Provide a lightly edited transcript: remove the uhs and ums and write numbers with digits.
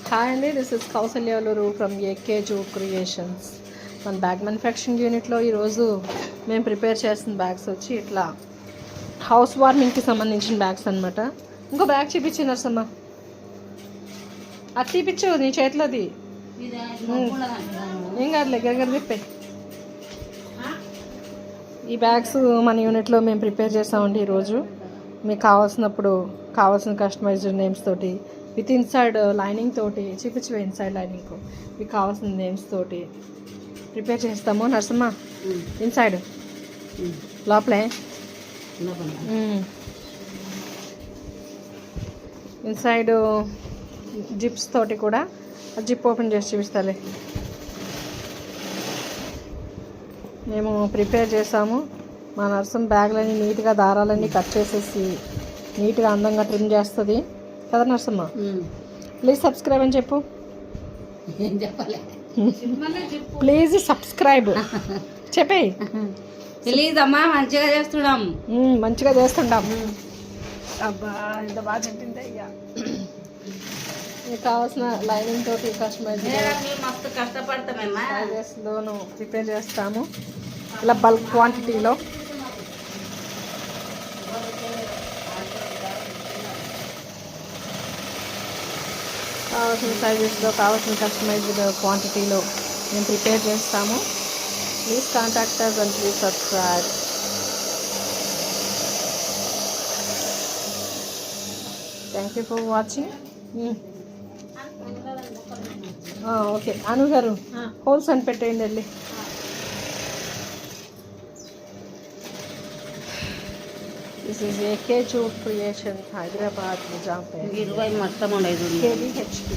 Hi అండి, this is కౌసల్యాలూరు from AK Zoo Creations. మన బ్యాగ్ మ్యానుఫ్యాక్చరింగ్ యూనిట్లో ఈరోజు మేము ప్రిపేర్ చేస్తున్న బ్యాగ్స్ వచ్చి ఇట్లా హౌస్ వార్మింగ్కి సంబంధించిన బ్యాగ్స్ అనమాట. ఇంకో బ్యాగ్ చూపించి నర్సమ్మ, అది తీపిచ్చు నీ చేతిలోది. ఏం కాదులే, గరగర తిప్పే. ఈ బ్యాగ్స్ మన యూనిట్లో మేము ప్రిపేర్ చేస్తామండి ఈరోజు. మీకు కావాల్సినప్పుడు కావాల్సిన కస్టమైజ్డ్ నేమ్స్ తోటి విత్ ఇన్సైడ్ లైనింగ్ తోటి చూపించవే. ఇన్సైడ్ లైనింగ్ మీకు కావాల్సిన నేమ్స్ తోటి ప్రిపేర్ చేస్తాము నర్సమ్మ. ఇన్సైడ్ లోపలే ఇన్సైడ్ జిప్స్ తోటి కూడా జిప్ ఓపెన్ చేసి చూపిస్తాలే. మేము ప్రిపేర్ చేసాము. మా నర్సమ్మ బ్యాగ్లన్నీ నీట్గా దారాలన్నీ కట్ చేసేసి నీట్గా అందంగా ట్రిమ్ చేస్తుంది కదా నర్సమ్మ. ప్లీజ్ సబ్స్క్రైబ్ అని చెప్పు. ప్లీజ్ సబ్స్క్రైబ్ చెప్పే. ప్లీజ్ అమ్మా, మంచిగా చేస్తున్నాం. మంచిగా చేస్తుంటాం. అబ్బా ఎంత బాగా చెప్పింది అయ్యా. మీకు కావాల్సిన లైనింగ్ తోటి కస్టమైజ్ మస్తు కష్టపడతామమ్మా. లోను ప్రిపేర్ చేస్తాము ఇలా బల్క్ క్వాంటిటీలో. కావాల్సిన సైజెస్లో కావాల్సిన కస్టమైజ్డ్ క్వాంటిటీలో మేము ప్రిపేర్ చేస్తాము. Please contact us and please subscribe. Thank you for watching. Okay Anu గారు హోల్స్ అని పెట్టేయండి వెళ్ళి. This is AK Zoo Creation, Hyderabad, Nizampet, మొత్తం ఉండేది KBHP.